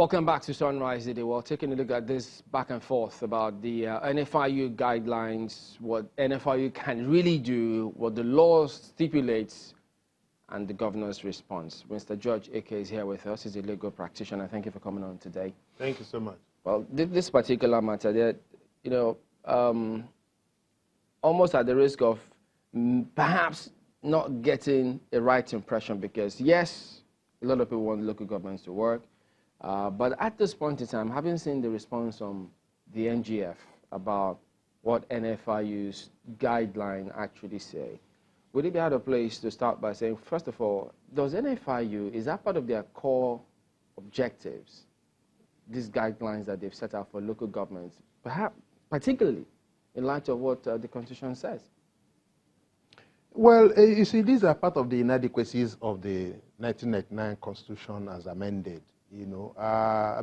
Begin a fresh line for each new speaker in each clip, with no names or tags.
Welcome back to Sunrise Today. We're taking a look at this back and forth about the NFIU guidelines, what NFIU can really do, what the law stipulates, and the governor's response. Mr. George Eke is here with us. He's a legal practitioner. Thank you for coming on today.
Thank you so much.
Well, this particular matter, almost at the risk of perhaps not getting a right impression, because yes, a lot of people want local governments to work. But at this point in time, having seen the response from the NGF about what NFIU's guideline actually say, would it be out of place to start by saying, first of all, does NFIU, is that part of their core objectives, these guidelines that they've set out for local governments, perhaps particularly in light of what the Constitution says?
Well, you see, these are part of the inadequacies of the 1999 Constitution as amended.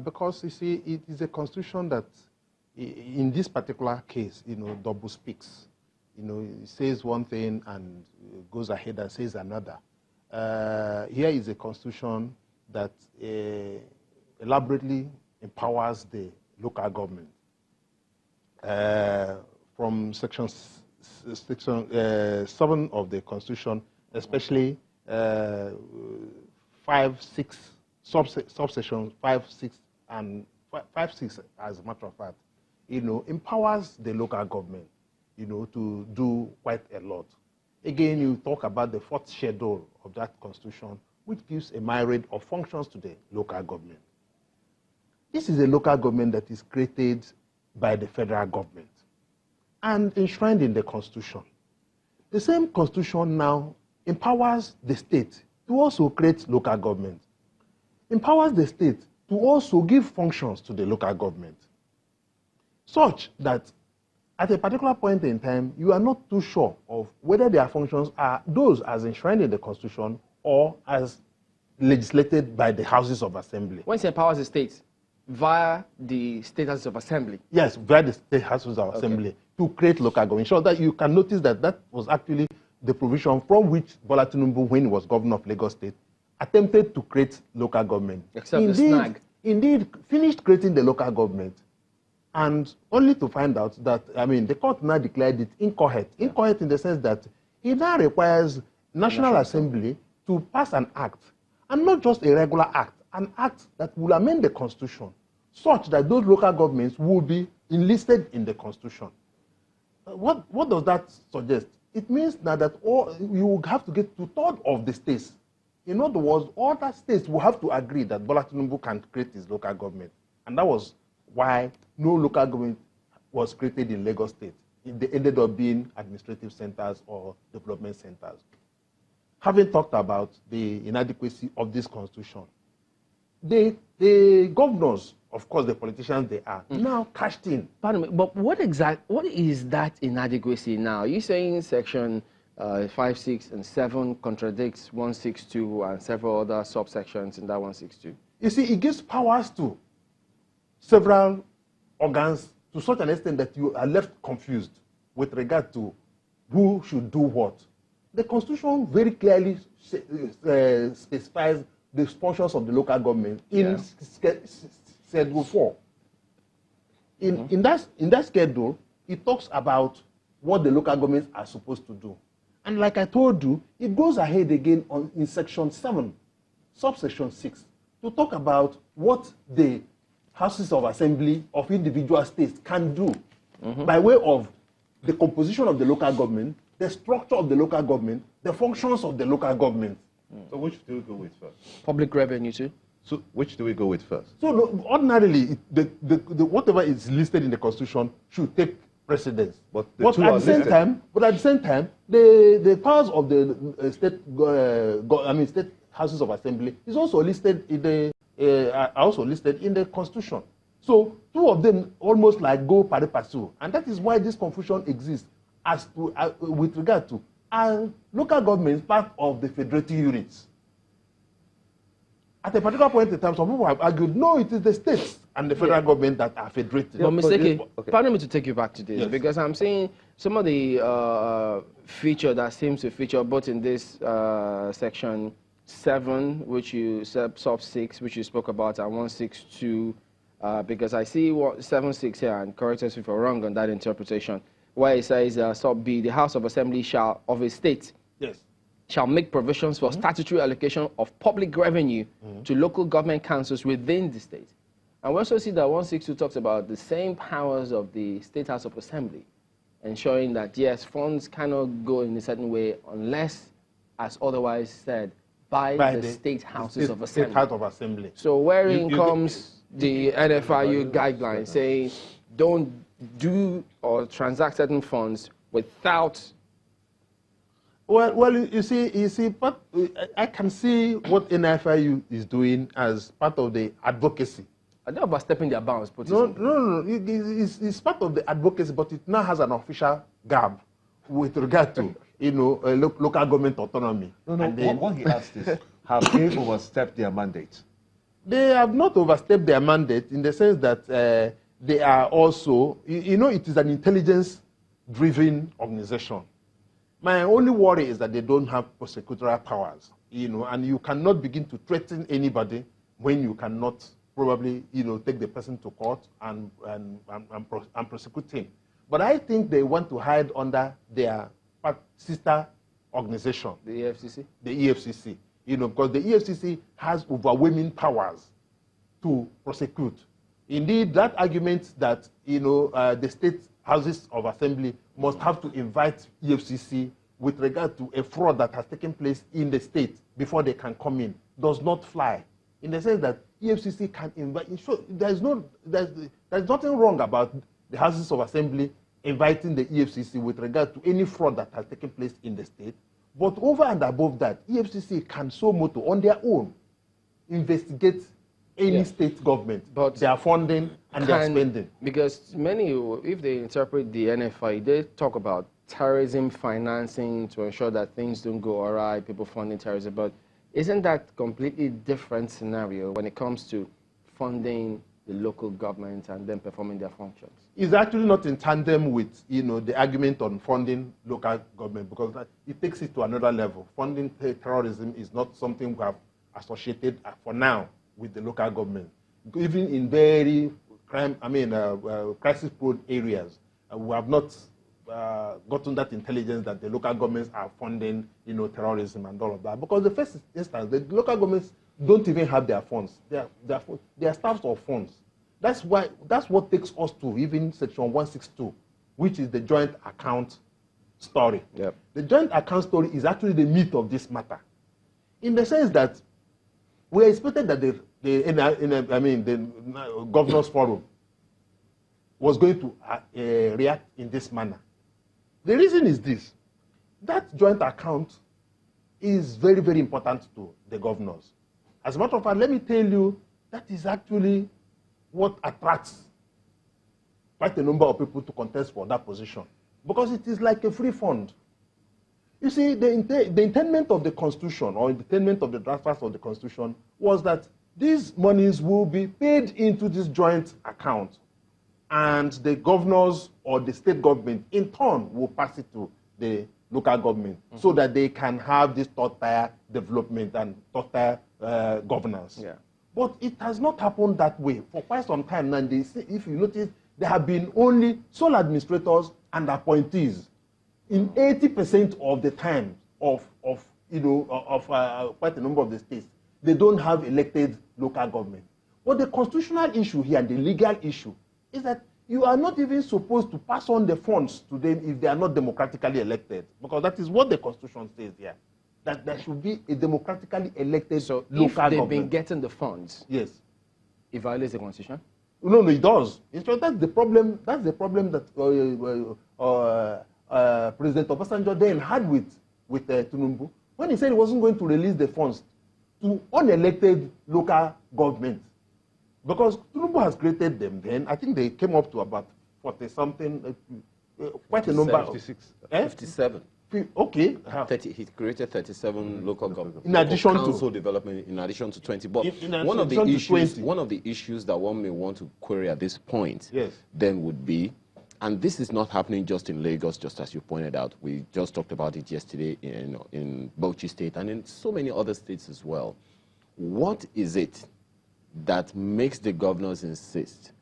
Because you see, it is a constitution that, in this particular case, double speaks. It says one thing and goes ahead and says another. Here is a constitution that elaborately empowers the local government. From section 7 of the constitution, especially 5, 6, subsections 5, 6, and 5, 6, as a matter of fact, empowers the local government, to do quite a lot. Again, you talk about the 4th schedule of that constitution, which gives a myriad of functions to the local government. This is a local government that is created by the federal government and enshrined in the constitution. The same constitution now empowers the state to also create local government, empowers the state to also give functions to the local government, such that at a particular point in time, you are not too sure of whether their functions are those as enshrined in the Constitution or as legislated by the Houses of Assembly.
When it empowers the state, via the State Houses of Assembly?
Yes, via the State Houses of Assembly to create local government. So that you can notice that that was actually the provision from which Bola Tinubu, when he was governor of Lagos State, attempted to create local government.
Except the snag.
Indeed, finished creating the local government, and only to find out that, the court now declared it incoherent. Yeah. Incoherent in the sense that it now requires National Assembly to pass an act, and not just a regular act, an act that will amend the Constitution, such that those local governments will be enlisted in the Constitution. What does that suggest? It means that you will have to get 2/3 of the states. In other words, all the states will have to agree that Bola Tinubu can create his local government. And that was why no local government was created in Lagos State. They ended up being administrative centers or development centers. Having talked about the inadequacy of this constitution, the governors, of course, the politicians they are, now cashed in.
Pardon me, but what is that inadequacy now? You're saying section 5, 6, and 7 contradicts 162 and several other subsections in that 162.
You see, it gives powers to several organs to such an extent that you are left confused with regard to who should do what. The Constitution very clearly specifies the functions of the local government in Schedule 4. In that schedule, it talks about what the local governments are supposed to do. And like I told you, it goes ahead again in section 7, subsection 6, to talk about what the Houses of Assembly of individual states can do by way of the composition of the local government, the structure of the local government, the functions of the local government.
So which do we go with first?
Public revenue too.
So which do we go with first?
So ordinarily, whatever is listed in the Constitution should take precedence. But at the same time, the powers of the state Houses of Assembly is also listed in the Constitution. So two of them almost like go pari passu, and that is why this confusion exists as to with regard to local governments part of the federative units. At a particular point in time, some people have argued, no, it is the states and the federal government that are federated.
But Mr. Eke, pardon me to take you back to this, because I'm seeing some of the feature that seems to feature both in this section 7, which you said, sub 6, which you spoke about, and 162, because I see what 76 here, and correct us if I'm wrong on that interpretation, where it says sub B, the House of Assembly shall, of a state,
Yes.
shall make provisions for statutory allocation of public revenue to local government councils within the state. And we also see that 162 talks about the same powers of the State House of Assembly, ensuring that, yes, funds cannot go in a certain way unless, as otherwise said, by the State Houses of Assembly.
State House of Assembly.
So wherein comes the NFIU guideline saying don't do or transact certain funds without...
Well, you see, but I can see what NFIU is doing as part of the advocacy.
I don't know about stepping their bounds.
No. It's part of the advocacy, but it now has an official garb with regard to, local government autonomy.
What he asked is, have they overstepped their mandate?
They have not overstepped their mandate in the sense that they are also, it is an intelligence-driven organization. My only worry is that they don't have prosecutorial powers, and you cannot begin to threaten anybody when you cannot probably, take the person to court and prosecute him. But I think they want to hide under their sister organization.
The EFCC?
The EFCC. Because the EFCC has overwhelming powers to prosecute. Indeed, that argument that, the State Houses of Assembly must have to invite EFCC with regard to a fraud that has taken place in the state before they can come in does not fly. In the sense that EFCC can invite, there's nothing wrong about the Houses of Assembly inviting the EFCC with regard to any fraud that has taken place in the state. But over and above that, EFCC can so moto on their own investigate any state government, but their funding and their spending.
Because many, if they interpret the NFI, they talk about terrorism financing to ensure that things don't go all right, people funding terrorism. But isn't that completely different scenario when it comes to funding the local government and then performing their functions?
It's actually not in tandem with, the argument on funding local government, because it takes it to another level. Funding terrorism is not something we have associated for now with the local government. Even in very crisis-prone areas, we have not gotten that intelligence that the local governments are funding, terrorism and all of that. Because the first instance, the local governments don't even have their funds. They are staffs of funds. That's what takes us to even Section 162, which is the joint account story.
Yep.
The joint account story is actually the meat of this matter, in the sense that we expected that the Governors Forum was going to react in this manner. The reason is this: that joint account is very, very important to the governors. As a matter of fact, let me tell you, that is actually what attracts quite a number of people to contest for that position, because it is like a free fund. You see, the intent of the Constitution, or the intent of the drafters of the Constitution, was that these monies will be paid into this joint account, and the governors or the state government, in turn, will pass it to the local government, so that they can have this third-tier development and third-tier governance.
Yeah.
But it has not happened that way for quite some time now. If you notice, there have been only sole administrators and appointees in 80% of the time of quite a number of the states. They don't have elected local government. But the constitutional issue here and the legal issue is that you are not even supposed to pass on the funds to them if they are not democratically elected, because that is what the Constitution says here, that there should be a democratically elected local government.
So if they've been getting the funds,
yes,
it violates the Constitution?
No, it does. So that's the problem. That's the problem that President Obasanjo then had with Tinubu, when he said he wasn't going to release the funds to unelected local government. Because Tinubu has created them then. I think they came up to about 40-something, quite a number.
56.
57.
Okay.
30, he created 37 local government.
In addition to
council development, in addition to 20. But
one of the issues
that one may want to query at this point,
yes,
then would be, And this is not happening just in Lagos, just as you pointed out. We just talked about it yesterday in Bauchi State and in so many other states as well. What is it that makes the governors insist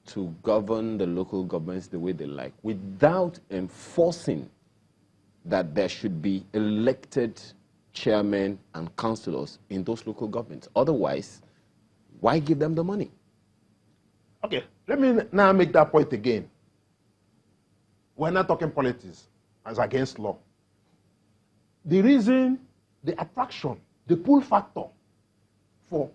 to govern the local governments the way they like without enforcing that there should be elected chairmen and councillors in those local governments? Otherwise, why give them the money?
Okay, let me now make that point again. We're not talking politics as against law. The reason, the attraction, the pull factor for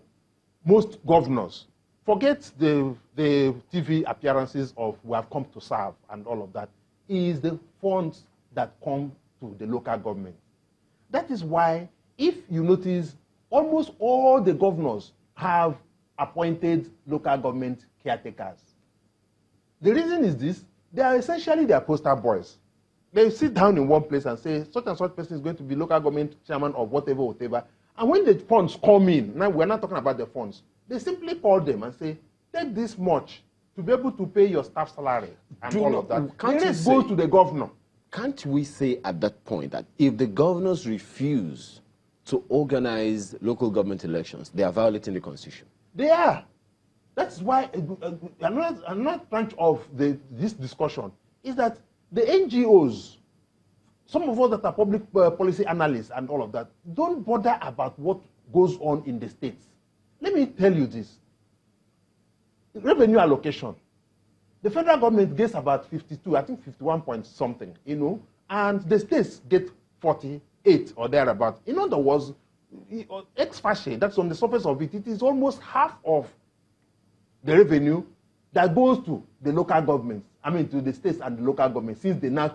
most governors, forget the TV appearances of we have come to serve and all of that, is the funds that come to the local government. That is why, if you notice, almost all the governors have appointed local government caretakers. The reason is this: they are essentially their poster boys. They sit down in one place and say, such and such person is going to be local government chairman of whatever, whatever. And when the funds come in, now we're not talking about the funds, they simply call them and say, take this much to be able to pay your staff salary and all of that. The rest goes to the governor.
Can't we say at that point that if the governors refuse to organize local government elections, they are violating the Constitution?
They are. That's why another branch of this discussion is that the NGOs, some of us that are public policy analysts and all of that, don't bother about what goes on in the states. Let me tell you this. Revenue allocation. The federal government gets about 52, I think 51 point something, and the states get 48 or thereabout. In other words, ex facie, that's on the surface of it, it is almost half of the revenue that goes to the local governments, to the states and the local governments, since they now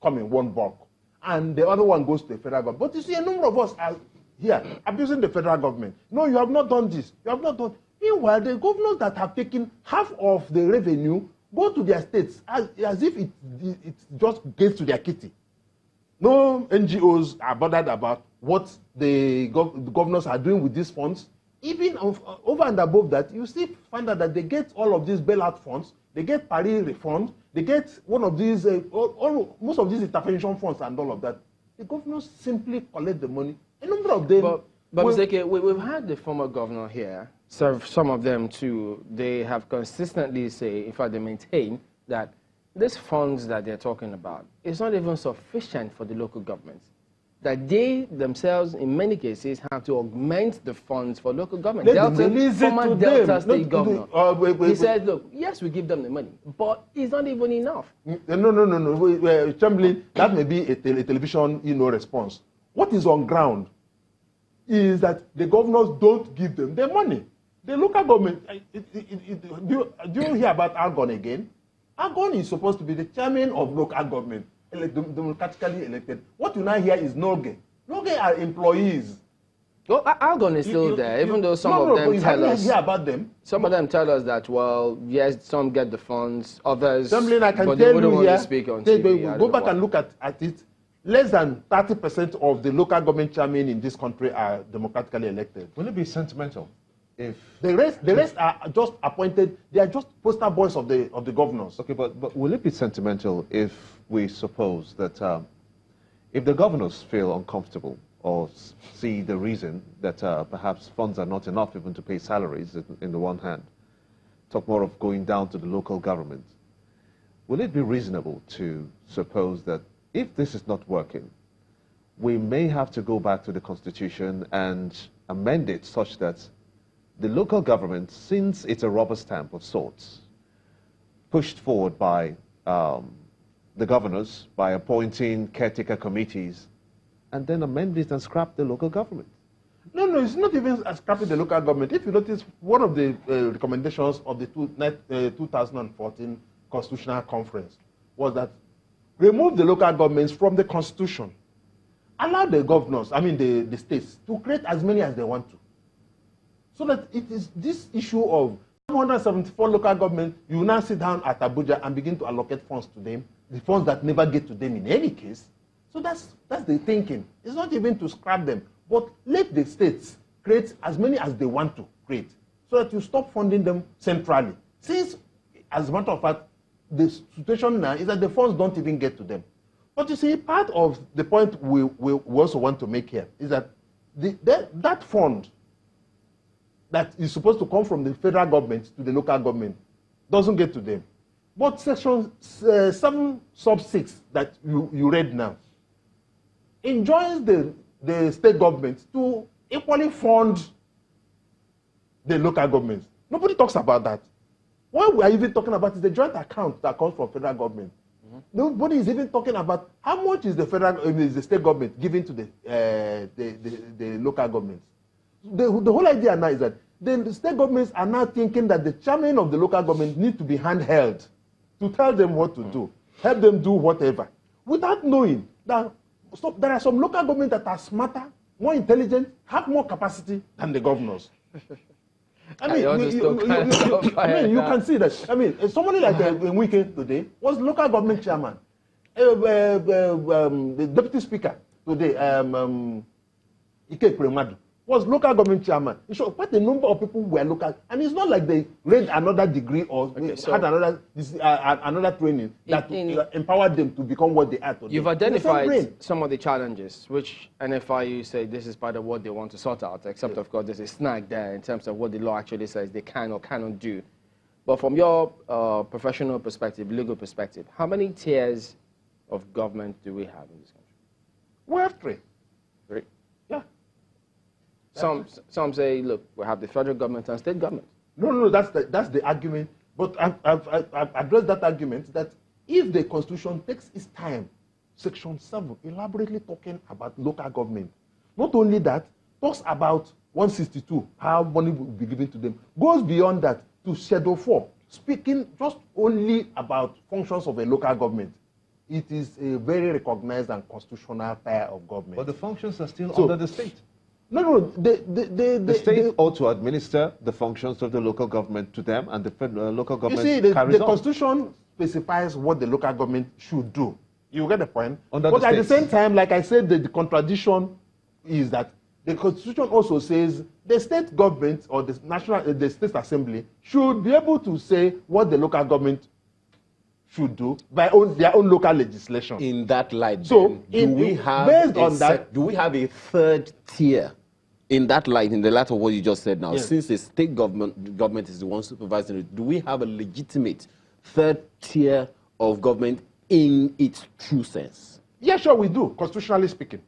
come in one bulk. And the other one goes to the federal government. But you see, a number of us are here abusing the federal government. No, you have not done this. You have not done. Meanwhile, the governors that have taken half of the revenue go to their states as if it just gets to their kitty. No NGOs are bothered about what the governors are doing with these funds. Even over and above that, you still find out that they get all of these bailout funds, they get Paris refund, they get one of these, most of these intervention funds and all of that. The governors simply collect the money. A number of them.
But Mr. K, we've had the former governor here, some of them too, they have consistently say, in fact they maintain that these funds that they're talking about is not even sufficient for the local governments. That they themselves, in many cases, have to augment the funds for local government. Former Delta State governor, he said, look, yes, we give them the money, but it's not even enough.
No. Chamberlain, that may be a television response. What is on ground is that the governors don't give them their money. The local government, do you hear about Argon again? Argon is supposed to be the chairman of local government, democratically elected. What you now hear is Noge. Noge are employees.
Well, Argon is still there, even though some of them tell us.
Hear about them.
Some of them tell us that, well, yes, some get the funds, others.
Chamberlain, I can
but
tell
they wouldn't
you
want
here.
to speak on TV.
Go back and look at it. Less than 30% of the local government chairmen in this country are democratically elected.
Will it be sentimental if
the rest are just appointed? They are just poster boys of the governors.
Okay, but will it be sentimental if we suppose that if the governors feel uncomfortable or see the reason that perhaps funds are not enough even to pay salaries in the one hand, talk more of going down to the local government, will it be reasonable to suppose that if this is not working, we may have to go back to the Constitution and amend it such that the local government, since it's a rubber stamp of sorts, pushed forward by the governors, by appointing caretaker committees, and then amend it and scrap the local government?
No, it's not even scrapping the local government. If you notice, one of the recommendations of the 2014 Constitutional Conference was that remove the local governments from the Constitution. Allow the governors, the states, to create as many as they want to. So that it is this issue of 174 local governments, you now sit down at Abuja and begin to allocate funds to them, the funds that never get to them in any case. So that's the thinking. It's not even to scrap them, but let the states create as many as they want to create, so that you stop funding them centrally. Since, as a matter of fact, the situation now is that the funds don't even get to them. But you see, part of the point we also want to make here is that that fund that is supposed to come from the federal government to the local government doesn't get to them. But section 7 sub 6 that you read now enjoins the state government to equally fund the local governments. Nobody talks about that. What we are even talking about is the joint account that comes from federal government. Nobody is even talking about how much is the state government giving to the local governments. The whole idea now is that the state governments are now thinking that the chairman of the local government needs to be handheld to tell them what to do, help them do whatever, without knowing that there are some local governments that are smarter, more intelligent, have more capacity than the governors. I mean, you can see that. I mean, somebody like Wike today was local government chairman. The deputy speaker today, Ike Premadu, was local government chairman. It showed quite a number of people who were local. And it's not like they read another degree or had another training that empowered them to become what they are today.
You've identified some of the challenges, which NFIU say this is part of what they want to sort out, except, of course, there's a snag there in terms of what the law actually says they can or cannot do. But from your professional perspective, legal perspective, how many tiers of government do we have in this country?
We have 3.
3?
Yeah.
Some say, look, we have the federal government and state government.
No, that's the argument. But I've addressed that argument that if the Constitution takes its time, Section 7, elaborately talking about local government, not only that, talks about 162, how money will be given to them, goes beyond that to Schedule 4, speaking just only about functions of a local government. It is a very recognized and constitutional tier of government.
But the functions are still under the state.
No,
the state ought to administer the functions of the local government to them, and the local government
carries on. The
on.
Constitution specifies what the local government should do. You get the point?
Under
but
the
at the same time, like I said, the contradiction is that the Constitution also says the state government or the state assembly should be able to say what the local government should do by their own local legislation.
In that light,
so
then, do we have a third tier? In that light, in the light of what you just said now,
yes.
Since the state government is the one supervising it, do we have a legitimate third tier of government in its true sense?
Yeah, sure, we do, constitutionally speaking.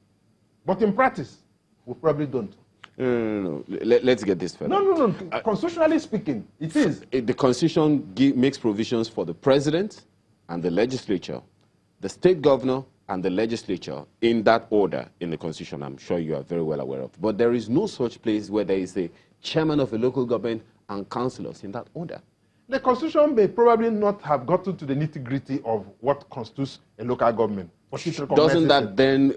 But in practice, we probably don't.
No. Let's get this further.
No. Constitutionally speaking, it is.
The Constitution makes provisions for the president and the legislature, the state governor and the legislature, in that order in the Constitution. I'm sure you are very well aware of. But there is no such place where there is a chairman of a local government and councillors in that order.
The Constitution may probably not have gotten to the nitty-gritty of what constitutes a local government.
Doesn't that then,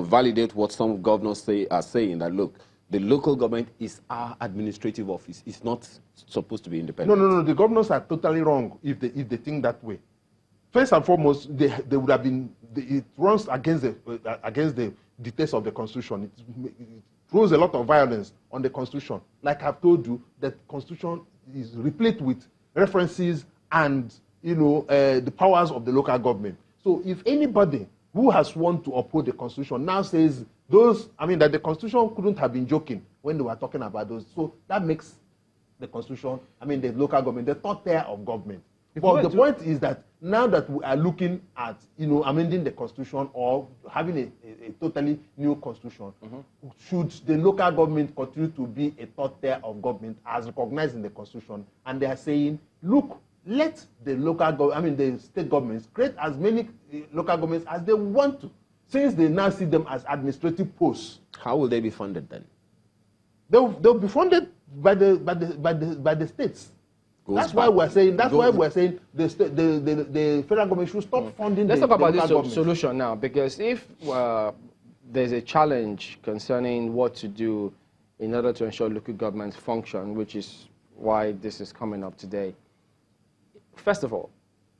validate what some governors are saying, that, look, the local government is our administrative office. It's not supposed to be independent.
No. The governors are totally wrong if they think that way. First and foremost, they would have been. It runs against the dictates of the Constitution. It throws a lot of violence on the Constitution. Like I've told you, the Constitution is replete with references and the powers of the local government. So if anybody who has sworn to uphold the Constitution now says that the Constitution couldn't have been joking when they were talking about those. So that makes the Constitution, the local government, the third tier of government. But the point is that now that we are looking at, amending the Constitution or having a totally new Constitution, should the local government continue to be a third tier of government as recognized in the Constitution? And they are saying, look, let the the state governments create as many local governments as they want to, since they now see them as administrative posts.
How will they be funded then?
They'll be funded by the states. That's why we're saying the federal government should stop funding.
Let's talk about this solution now, because if there's a challenge concerning what to do in order to ensure local governments function, which is why this is coming up today. First of all,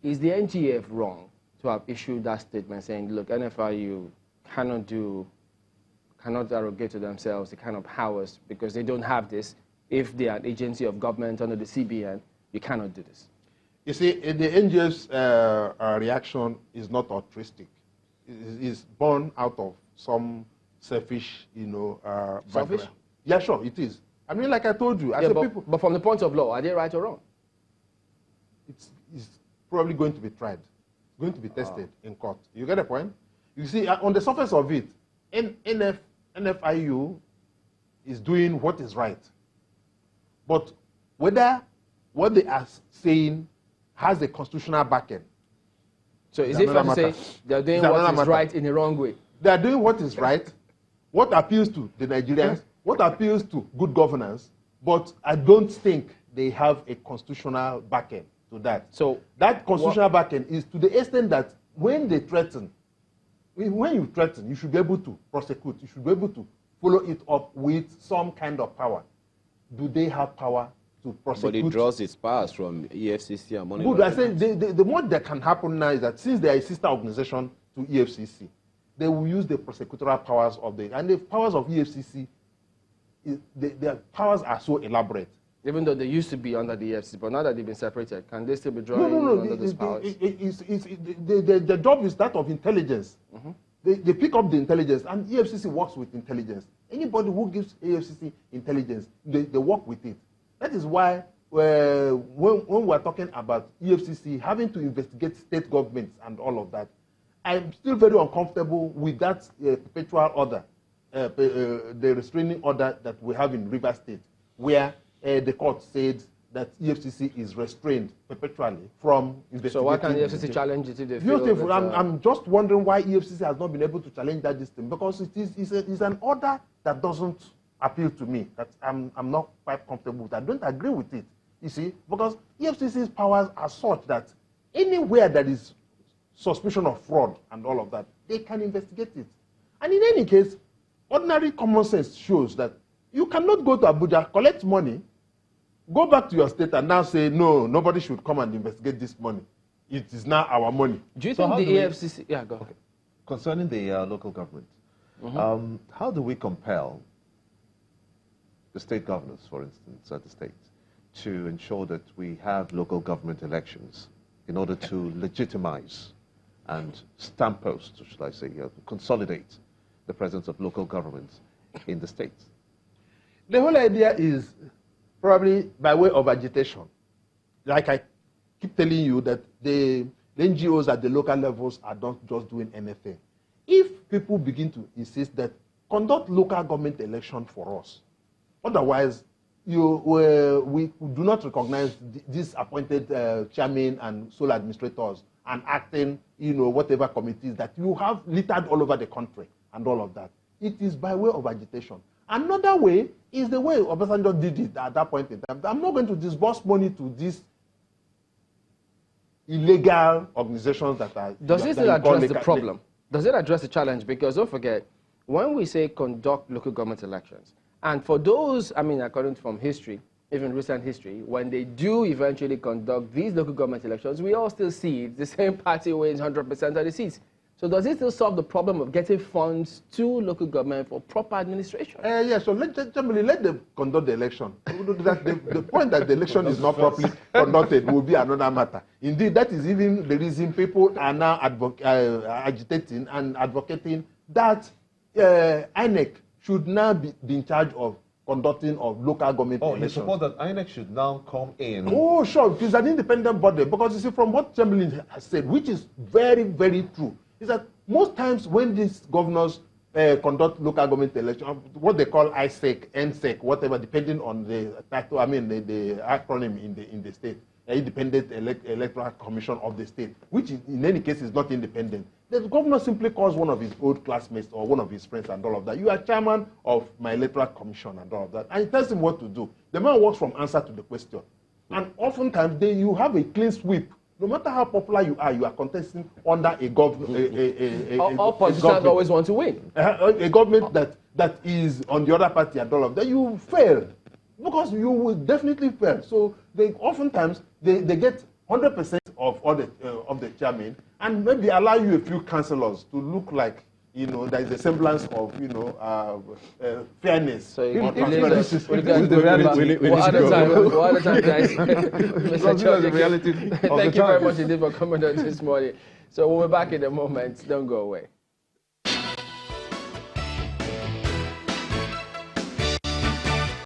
is the NGF wrong to have issued that statement saying, look, NFIU cannot arrogate to themselves the kind of powers because they don't have this? If they are an agency of government under the CBN, you cannot do this.
You see, the NGO's reaction is not altruistic. It's born out of some selfish,
Selfish?
background. Yeah, sure, it is. I mean, like I told you, as
but from the point of law, are they right or wrong?
it's probably going to be tried, going to be tested in court. You get the point? You see, on the surface of it, NFIU is doing what is right. But whether what they are saying has a constitutional backing.
So is it fair to say they're doing what is right in the wrong way?
They are doing what is right, what appeals to the Nigerians, what appeals to good governance, but I don't think they have a constitutional backing to that. So that constitutional backing is to the extent that when they threaten, when you threaten, you should be able to prosecute, you should be able to follow it up with some kind of power. Do they have power to prosecute?
But it draws its powers from EFCC and money.
Good. I say the more that can happen now is that since they are a sister organization to EFCC, they will use the prosecutorial powers of and the powers of EFCC, their powers are so elaborate.
Even though they used to be under the EFCC, but now that they've been separated, can they still be drawing under those powers?
The job is that of intelligence. Mm-hmm. They pick up the intelligence, and EFCC works with intelligence. Anybody who gives EFCC intelligence, they work with it. That is why when we're talking about EFCC having to investigate state governments and all of that, I'm still very uncomfortable with that perpetual order, the restraining order that we have in Rivers State, where the court said that EFCC is restrained perpetually from investigating. So
why can't EFCC challenge it if they feel
Beautiful.
that,
I'm just wondering why EFCC has not been able to challenge that system, because it's an order that doesn't appeal to me, that I'm not quite comfortable with. I don't agree with it, you see, because EFCC's powers are such that anywhere that is suspicion of fraud and all of that, they can investigate it. And in any case, ordinary common sense shows that you cannot go to Abuja, collect money, go back to your state and now say, no, nobody should come and investigate this money. It is now our money.
Do you think the EFCC... Yeah, go ahead.
Okay. Concerning the local government, how do we compel the state governors, for instance, at the state, to ensure that we have local government elections in order to legitimize and stamp post, should I say, consolidate the presence of local governments in the states?
The whole idea is probably by way of agitation. Like I keep telling you that the NGOs at the local levels are not just doing anything. If people begin to insist that conduct local government election for us, otherwise we do not recognize these appointed chairmen and sole administrators and acting, whatever committees that you have littered all over the country and all of that. It is by way of agitation. Another way is the way Obasanjo did it at that point in time. I'm not going to disburse money to these illegal organizations that are...
Does it still address the problem? Does it address the challenge? Because don't forget, when we say conduct local government elections, and for those, according from history, even recent history, when they do eventually conduct these local government elections, we all still see the same party wins 100% of the seats. So does it still solve the problem of getting funds to local government for proper administration?
Yeah, so let them conduct the election. The point that the election is not properly conducted will be another matter. Indeed, that is even the reason people are now agitating and advocating that INEC should now be in charge of conducting of local government elections.
You suppose that INEC should now come in?
Oh, sure, it's an independent body, because you see, from what Chamberlain has said, which is very, very true, is that most times when these governors conduct local government elections, what they call ISEC, NSEC, whatever, depending on the title, the acronym in the state, Independent Electoral Commission of the state, which in any case is not independent. The governor simply calls one of his old classmates or one of his friends and all of that. You are chairman of my electoral commission and all of that. And he tells him what to do. The man works from answer to the question. And oftentimes, you have a clean sweep. No matter how popular you are contesting under a government.
All politicians always want to win.
A government that is on the other party and all of that. You fail, because you will definitely fail. So oftentimes they get 100% of the chairman, and maybe allow you a few councillors to look like you know, there is a semblance of, you know, fairness.
So you
Not
leave
transparency.
us. What other time, guys? Mr.
the reality of
Thank
the
you very
time.
much indeed for coming on this morning. So we'll be back in a moment. Don't go away.